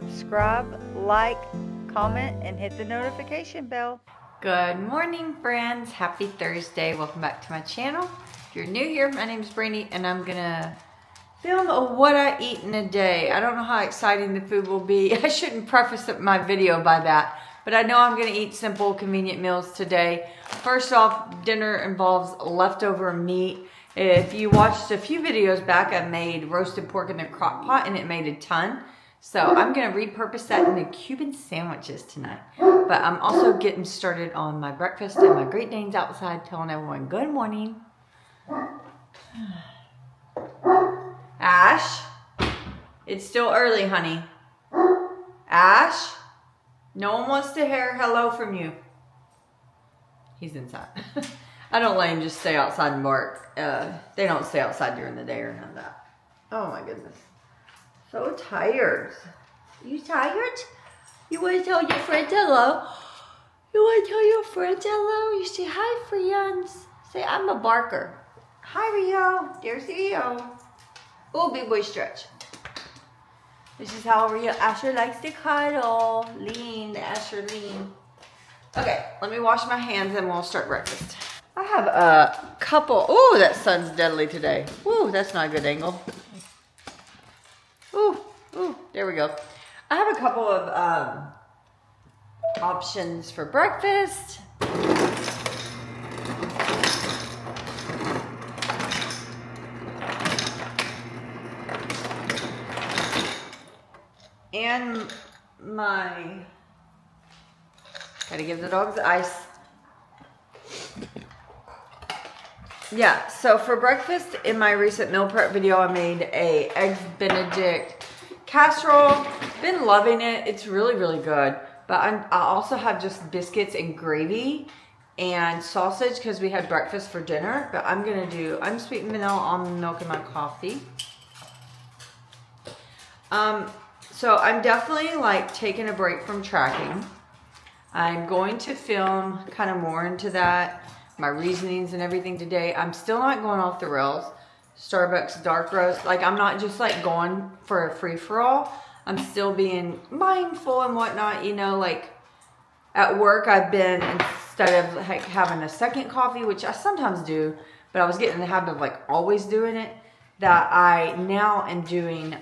subscribe, like, comment, and hit the notification bell. Good morning, friends. Happy Thursday. Welcome back to my channel. If you're new here, my name is Brandy, and I'm gonna film what I eat in a day. I don't know how exciting the food will be. I shouldn't preface my video by that, but I know I'm gonna eat simple, convenient meals today. First off, dinner involves leftover meat. If you watched a few videos back, I made roasted pork in the crock pot, and it made a ton. So I'm gonna repurpose that into Cuban sandwiches tonight. But I'm also getting started on my breakfast, and my Great Dane's outside telling everyone good morning. Ash, it's still early, honey. Ash, no one wants to hear hello from you. He's inside. I don't let him just stay outside and bark. They don't stay outside during the day or none of that. Oh my goodness. So tired. You tired? You want to tell your friends hello? You want to tell your friends hello? You say hi, friends. Say, I'm a barker. Hi, Rio. There's Rio. Oh, big boy stretch. This is how Rio Asher likes to cuddle. Lean, the Asher lean. Okay, let me wash my hands and we'll start breakfast. I have a couple. Oh, that sun's deadly today. Ooh, that's not a good angle. Ooh, there we go. I have a couple of options for breakfast. And gotta give the dogs ice. Yeah, so for breakfast, in my recent meal prep video, I made a Eggs Benedict casserole. Been loving it. It's really, really good. But I also have just biscuits and gravy and sausage because we had breakfast for dinner. But I'm sweet and vanilla almond milk in my coffee. So I'm definitely like taking a break from tracking. I'm going to film kind of more into that, my reasonings and everything today. I'm still not going off the rails. Starbucks dark roast. Like, I'm not just like going for a free-for-all. I'm still being mindful and whatnot. You know, like at work, I've been, instead of like having a second coffee, which I sometimes do, but I was getting in the habit of like always doing it, that I now am doing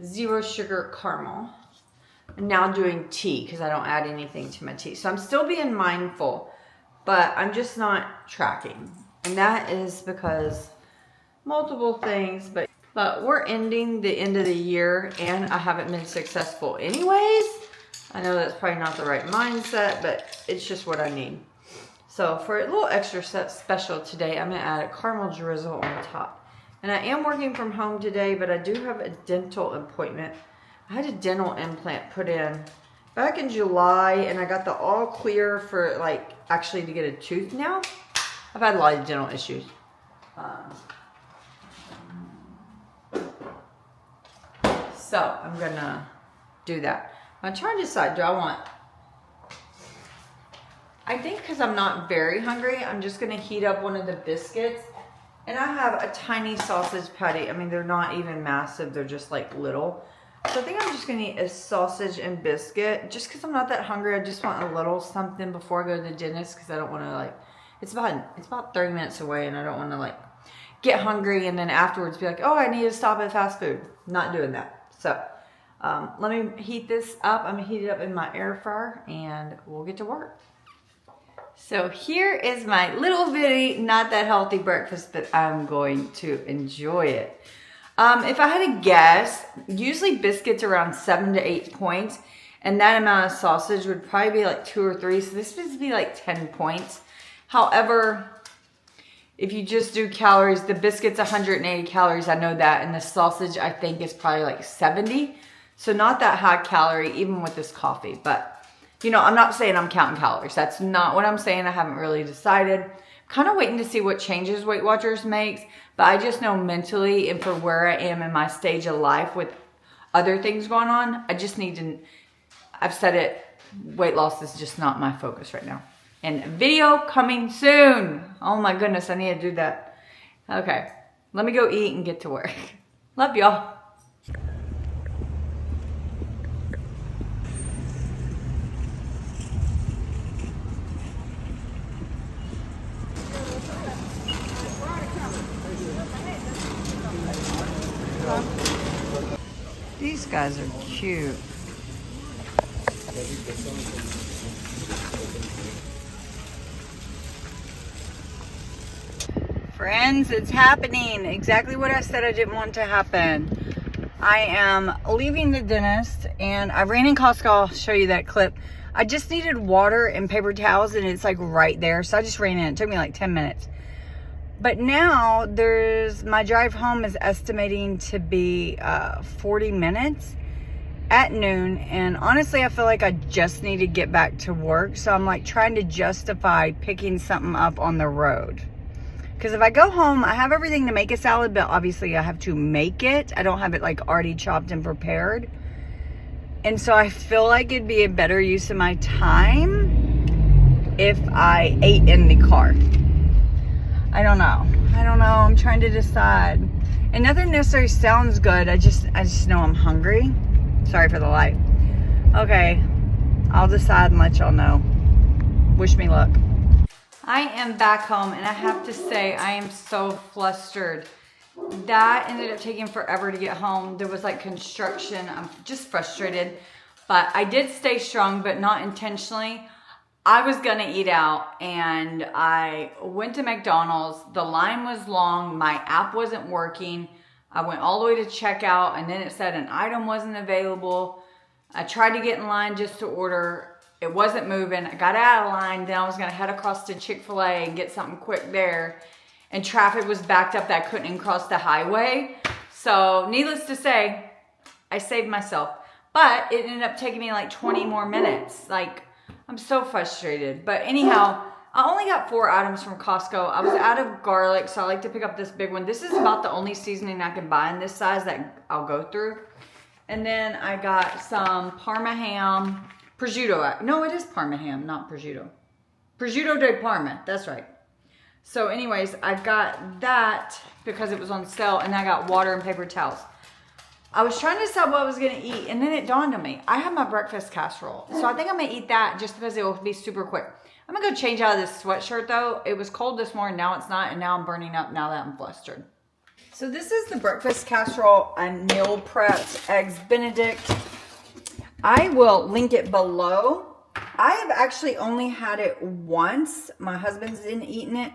zero sugar caramel. I'm now doing tea because I don't add anything to my tea. So I'm still being mindful, but I'm just not tracking. And that is because multiple things, but we're ending the end of the year and I haven't been successful anyways. I know that's probably not the right mindset, but it's just what I need. So for a little extra special today, I'm gonna add a caramel drizzle on top. And I am working from home today, but I do have a dental appointment. I had a dental implant put in back in July, and I got the all clear for like actually to get a tooth now. I've had a lot of dental issues. So I'm gonna do that. I'm trying to decide, I think because I'm not very hungry, I'm just gonna heat up one of the biscuits. And I have a tiny sausage patty. I mean, they're not even massive, they're just like little. So I think I'm just gonna eat a sausage and biscuit. Just because I'm not that hungry, I just want a little something before I go to the dentist because I don't want to like, it's about 30 minutes away and I don't want to like get hungry and then afterwards be like, oh, I need to stop at fast food. Not doing that. So let me heat this up. I'm gonna heat it up in my air fryer and we'll get to work. So here is my little bitty, not that healthy breakfast, but I'm going to enjoy it. If I had to guess, usually biscuits around 7 to 8 points, and that amount of sausage would probably be like 2 or 3, so this would be like 10 points. However, if you just do calories, the biscuit's 180 calories, I know that, and the sausage I think is probably like 70, so not that high calorie, even with this coffee, but you know, I'm not saying I'm counting calories. That's not what I'm saying. I haven't really decided. Kind of waiting to see what changes Weight Watchers makes, but I just know mentally and for where I am in my stage of life with other things going on, I just need to, I've said it, weight loss is just not my focus right now. And video coming soon. Oh my goodness, I need to do that. Okay, let me go eat and get to work. Love y'all. guys are cute. Friends, it's happening. Exactly what I said I didn't want to happen. I am leaving the dentist and I ran in Costco. I'll show you that clip. I just needed water and paper towels and it's like right there. So I just ran in. It took me like 10 minutes. But now my drive home is estimating to be 40 minutes at noon. And honestly, I feel like I just need to get back to work. So I'm like trying to justify picking something up on the road. Because if I go home, I have everything to make a salad, but obviously I have to make it. I don't have it like already chopped and prepared. And so I feel like it'd be a better use of my time if I ate in the car. I don't know. I'm trying to decide. And nothing necessarily sounds good. I just know I'm hungry. Sorry for the light. Okay. I'll decide and let y'all know. Wish me luck. I am back home and I have to say I am so flustered. That ended up taking forever to get home. There was like construction. I'm just frustrated. But I did stay strong, but not intentionally. I was gonna eat out and I went to McDonald's. The line was long. My app wasn't working. I went all the way to checkout and then it said an item wasn't available. I tried to get in line just to order. It wasn't moving. I got out of line. Then I was gonna head across to Chick-fil-A and get something quick there. And traffic was backed up that I couldn't even cross the highway. So needless to say, I saved myself. But it ended up taking me like 20 more minutes. Like, I'm so frustrated. But anyhow, I only got 4 items from Costco. I was out of garlic, so I like to pick up this big one. This is about the only seasoning I can buy in this size that I'll go through. And then I got some Parma ham, prosciutto. No, it is Parma ham, not prosciutto. Prosciutto di Parma, that's right. So anyways, I got that because it was on sale, and I got water and paper towels. I was trying to decide what I was gonna eat, and then it dawned on me. I have my breakfast casserole, so I think I'm gonna eat that just because it will be super quick. I'm gonna go change out of this sweatshirt though. It was cold this morning, now it's not, and now I'm burning up now that I'm flustered. So this is the breakfast casserole. I meal prepped eggs Benedict. I will link it below. I have actually only had it once. My husband's been eating it.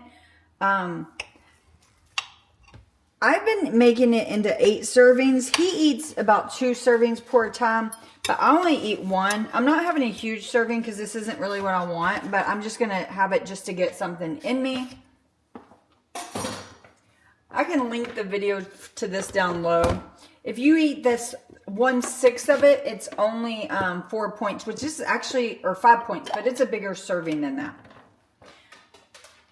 I've been making it into 8 servings. He eats about 2 servings per time, but I only eat 1. I'm not having a huge serving because this isn't really what I want, but I'm just going to have it just to get something in me. I can link the video to this down low. If you eat this 1/6 of it, it's only 4 points, which is actually, or 5 points, but it's a bigger serving than that.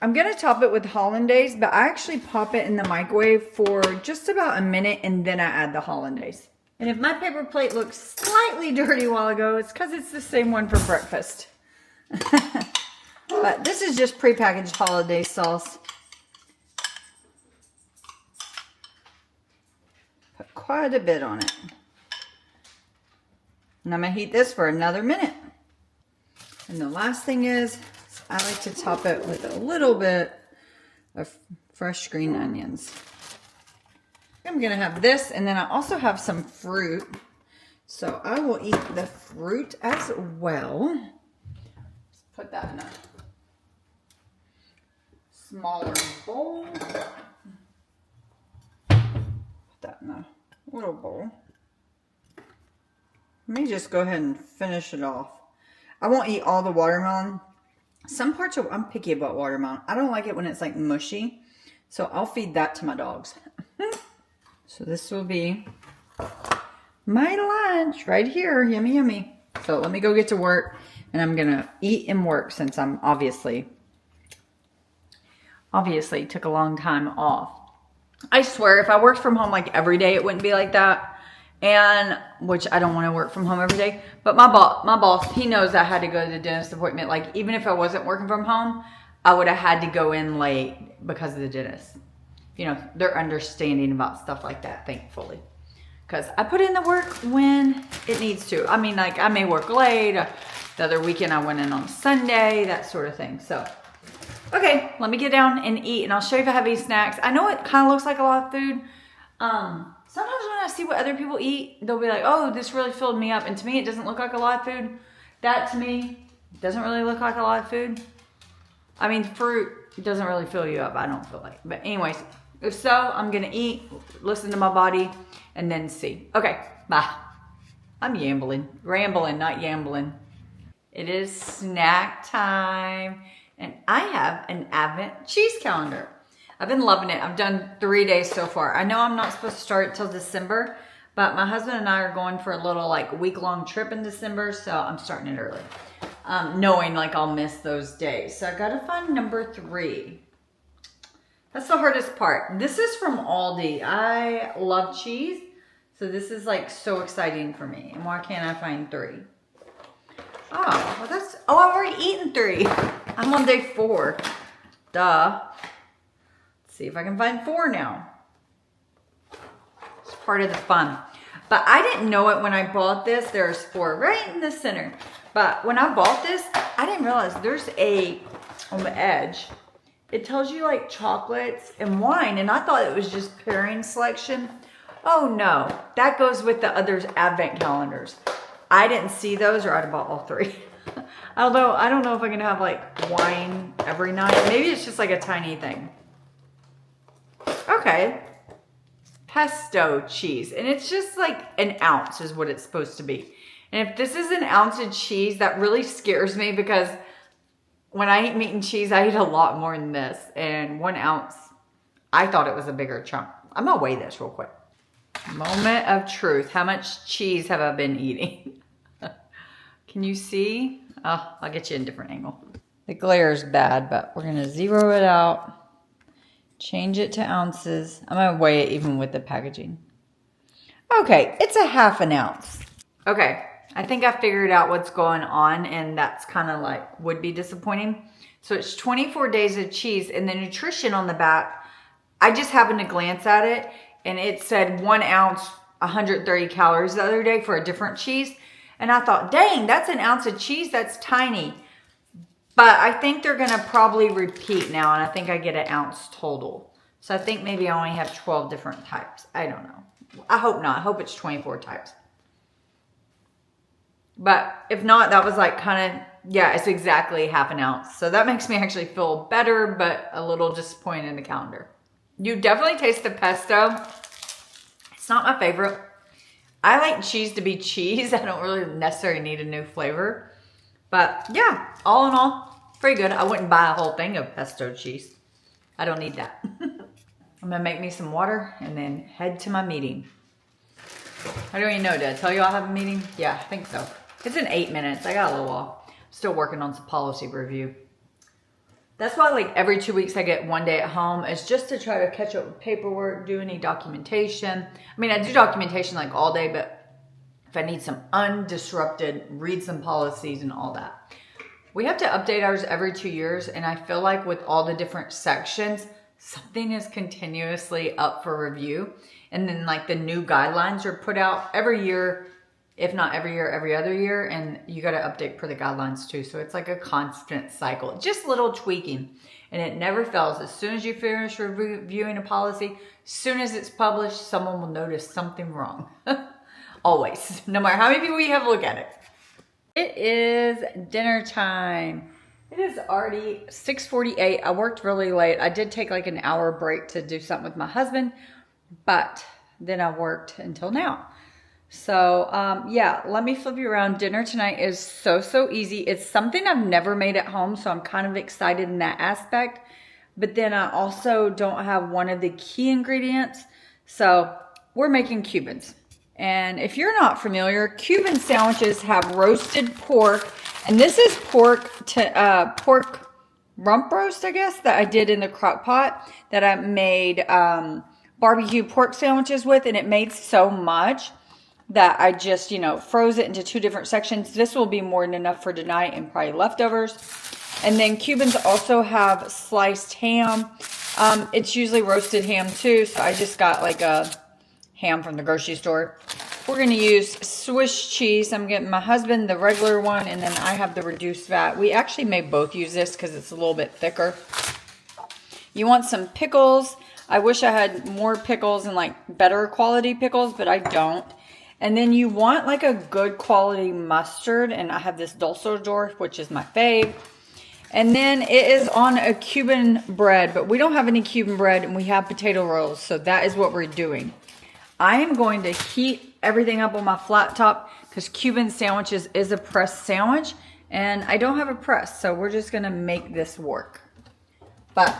I'm going to top it with hollandaise, but I actually pop it in the microwave for just about a minute and then I add the hollandaise. And if my paper plate looks slightly dirty a while ago, it's because it's the same one for breakfast. But this is just prepackaged hollandaise sauce. Put quite a bit on it. And I'm going to heat this for another minute. And the last thing is, I like to top it with a little bit of fresh green onions. I'm going to have this, and then I also have some fruit. So I will eat the fruit as well. Let's put that in a smaller bowl. Put that in a little bowl. Let me just go ahead and finish it off. I won't eat all the watermelon. Some parts are, I'm picky about watermelon. I don't like it when it's like mushy. So I'll feed that to my dogs. So this will be my lunch right here. Yummy, yummy. So let me go get to work. And I'm going to eat and work since I'm obviously took a long time off. I swear if I worked from home like every day, it wouldn't be like that. And which I don't want to work from home every day, but my boss, he knows I had to go to the dentist appointment. Like even if I wasn't working from home, I would have had to go in late because of the dentist. You know, they're understanding about stuff like that, thankfully, because I put in the work when it needs to. I mean, like I may work late. The other weekend I went in on Sunday, that sort of thing. So, okay, let me get down and eat, and I'll show you if I have any snacks. I know it kind of looks like a lot of food. Sometimes when I see what other people eat, they'll be like, oh, this really filled me up. And to me, it doesn't look like a lot of food. That to me doesn't really look like a lot of food. I mean, fruit doesn't really fill you up, I don't feel like. But anyways, if so, I'm gonna eat, listen to my body, and then see. Okay, bye. I'm rambling, not yambling. It is snack time, and I have an Advent cheese calendar. I've been loving it. I've done 3 days so far. I know I'm not supposed to start till December, but my husband and I are going for a little like week-long trip in December, so I'm starting it early. Knowing like I'll miss those days. So I gotta find number 3. That's the hardest part. This is from Aldi. I love cheese, so this is like so exciting for me. And why can't I find 3? Oh, well that's, oh, I've already eaten 3. I'm on day 4. Duh. Let's see if I can find 4 now. It's part of the fun. But I didn't know it when I bought this. There's 4 right in the center. But when I bought this, I didn't realize there's a, on the edge, it tells you like chocolates and wine. And I thought it was just pairing selection. Oh no, that goes with the other Advent calendars. I didn't see those, or I'd have bought all 3. Although I don't know if I can have like wine every night. Maybe it's just like a tiny thing. Okay. Pesto cheese. And it's just like an ounce is what it's supposed to be. And if this is an ounce of cheese, that really scares me because when I eat meat and cheese, I eat a lot more than this. And 1 ounce, I thought it was a bigger chunk. I'm gonna weigh this real quick. Moment of truth. How much cheese have I been eating? Can you see? Oh, I'll get you a different angle. The glare is bad, but we're gonna zero it out. Change it to ounces. I'm gonna weigh it even with the packaging. Okay, it's a 1/2 ounce. Okay, I think I figured out what's going on, and that's kind of like, would be disappointing. So it's 24 days of cheese, and the nutrition on the back, I just happened to glance at it, and it said 1 ounce, 130 calories the other day for a different cheese. And I thought, dang, that's an ounce of cheese, that's tiny. But I think they're gonna probably repeat now, and I think I get 1 ounce total. So I think maybe I only have 12 different types. I don't know. I hope not. I hope it's 24 types. But if not, that was like kind of, yeah, it's exactly 1/2 ounce. So that makes me actually feel better, but a little disappointed in the calendar. You definitely taste the pesto. It's not my favorite. I like cheese to be cheese. I don't really necessarily need a new flavor. But yeah, all in all, pretty good. I wouldn't buy a whole thing of pesto cheese. I don't need that. I'm gonna make me some water and then head to my meeting. I don't even know, did I tell you I'll have a meeting? Yeah, I think so. It's in 8 minutes. I got a little while. Still working on some policy review. That's why like every 2 weeks I get 1 day at home. It's just to try to catch up with paperwork, do any documentation. I mean, I do documentation like all day, but if I need some undisrupted, read some policies and all that. We have to update ours every 2 years, and I feel like with all the different sections, something is continuously up for review. And then like the new guidelines are put out every year, if not every year, every other year. And you got to update per the guidelines too. So it's like a constant cycle, just little tweaking, and it never fails. As soon as you finish reviewing a policy, as soon as it's published, someone will notice something wrong. Always, no matter how many people you have look at it. It is dinner time. It is already 6:48. I worked really late. I did take like an hour break to do something with my husband, but then I worked until now. So yeah, let me flip you around. Dinner tonight is so easy. It's something I've never made at home, so I'm kind of excited in that aspect. But then I also don't have one of the key ingredients. So we're making Cubans. And if you're not familiar, Cuban sandwiches have roasted pork. And this is pork rump roast, I guess, that I did in the crock pot that I made barbecue pork sandwiches with. And it made so much that I just, you know, froze it into 2 different sections. This will be more than enough for tonight and probably leftovers. And then Cubans also have sliced ham. It's usually roasted ham too, so I just got like a ham from the grocery store. We're going to use Swiss cheese. I'm getting my husband the regular one, and then I have the reduced fat. We actually may both use this because it's a little bit thicker. You want some pickles. I wish I had more pickles and like better quality pickles, but I don't. And then you want like a good quality mustard, and I have this Dulcerdorf, which is my fave. And then it is on a Cuban bread, but we don't have any Cuban bread, and we have potato rolls, so that is what we're doing. I am going to heat everything up on my flat top because Cuban sandwiches is a press sandwich, and I don't have a press, so we're just gonna make this work. But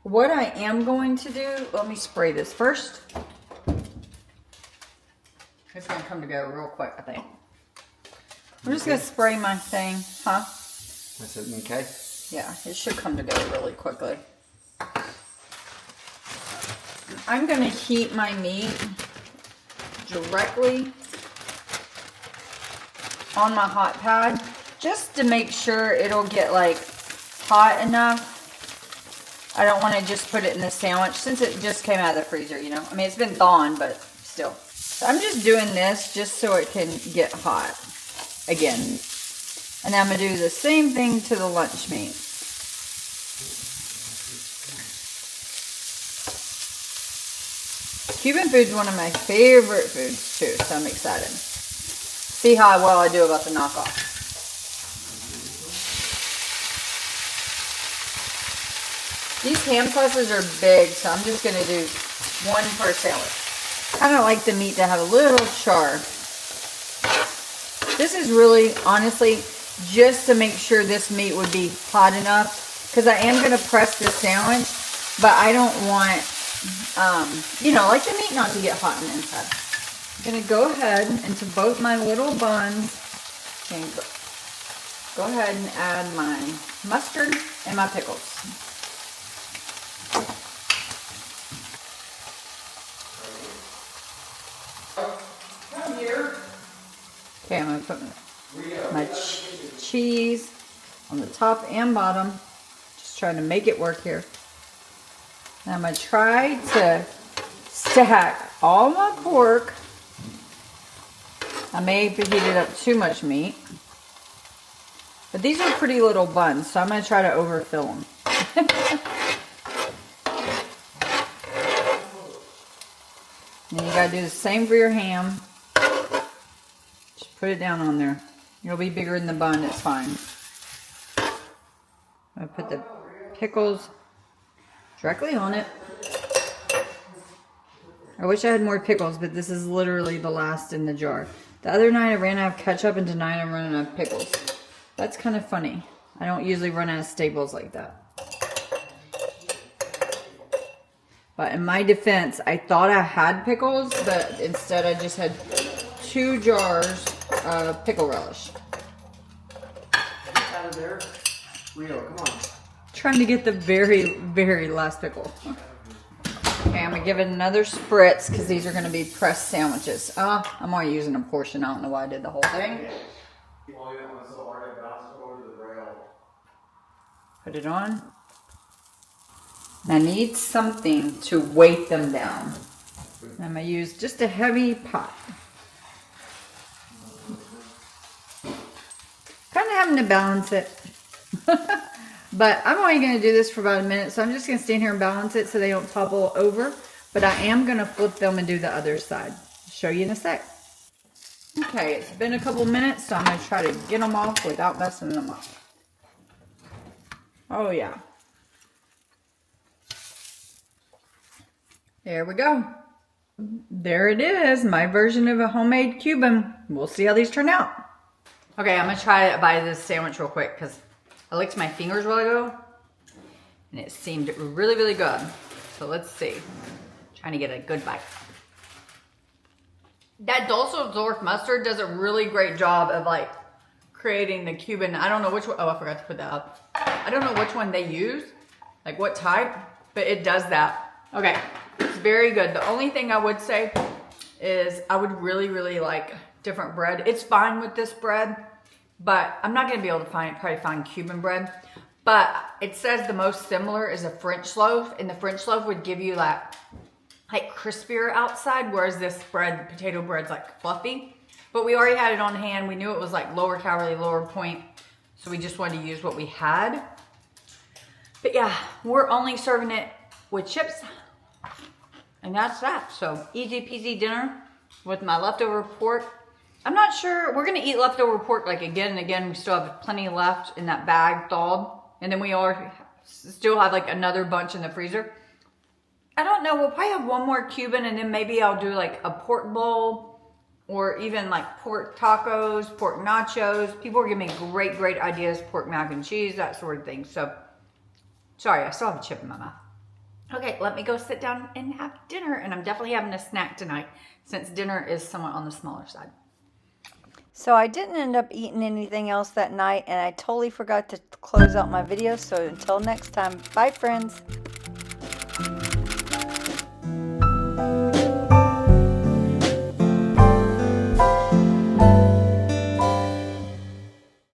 what I am going to do, let me spray this first. It's gonna come together real quick, I think. I'm just gonna spray my thing, huh? That's it, okay? Yeah, it should come together really quickly. I'm gonna heat my meat directly on my hot pad just to make sure it'll get like hot enough. I don't want to just put it in the sandwich since it just came out of the freezer, you know. I mean, it's been thawing, but still. So I'm just doing this just so it can get hot again. And I'm going to do the same thing to the lunch meat. Cuban food's one of my favorite foods too, so I'm excited. See how well I do about the knockoff. These ham slices are big, so I'm just going to do one per sandwich. Kind of like the meat to have a little char. This is really, honestly, just to make sure this meat would be hot enough, because I am going to press this sandwich, but I don't want, you know, like the meat not to get hot on the inside. I'm going to go ahead into both my little buns and go ahead and add my mustard and my pickles. Okay, I'm going to put my cheese on the top and bottom. Just trying to make it work here. And I'm going to try to stack all my pork. I may have heated up too much meat. But these are pretty little buns, so I'm going to try to overfill them. And you got to do the same for your ham. Just put it down on there. It'll be bigger than the bun, it's fine. I'm going to put the pickles directly on it. I wish I had more pickles, but this is literally the last in the jar. The other night I ran out of ketchup, and tonight I'm running out of pickles. That's kind of funny. I don't usually run out of staples like that. But in my defense, I thought I had pickles, but instead I just had 2 jars of pickle relish. Out of there. Rio, come on. Trying to get the very, very last pickle. Okay, I'm going to give it another spritz because these are going to be pressed sandwiches. I'm only using a portion. I don't know why I did the whole thing. Put it on. I need something to weight them down. I'm going to use just a heavy pot. Kind of having to balance it. But I'm only going to do this for about a minute, so I'm just going to stand here and balance it so they don't topple over. But I am going to flip them and do the other side. I'll show you in a sec. Okay, it's been a couple minutes, so I'm going to try to get them off without messing them up. Oh, yeah. There we go. There it is, my version of a homemade Cuban. We'll see how these turn out. Okay, I'm going to try to bite this sandwich real quick because I licked my fingers a while ago, and it seemed really, really good. So let's see. Trying to get a good bite. That Dulcerdorf mustard does a really great job of like creating the Cuban. I don't know which one. Oh, I forgot to put that up. I don't know which one they use, like what type, but it does that. Okay, it's very good. The only thing I would say is I would really, really like different bread. It's fine with this bread, but I'm not gonna be able to probably find Cuban bread. But it says the most similar is a French loaf, and the French loaf would give you like crispier outside, whereas this bread, potato bread's like fluffy. But we already had it on hand. We knew it was like lower calorie, lower point, so we just wanted to use what we had. But yeah, we're only serving it with chips. And that's that. So easy peasy dinner with my leftover pork. I'm not sure. We're going to eat leftover pork like again and again. We still have plenty left in that bag thawed. And then we still have like another bunch in the freezer. I don't know. We'll probably have one more Cuban and then maybe I'll do like a pork bowl or even like pork tacos, pork nachos. People are giving me great ideas. Pork mac and cheese, that sort of thing. So, sorry, I still have a chip in my mouth. Okay, let me go sit down and have dinner. And I'm definitely having a snack tonight since dinner is somewhat on the smaller side. So I didn't end up eating anything else that night, and I totally forgot to close out my video. So until next time, bye friends.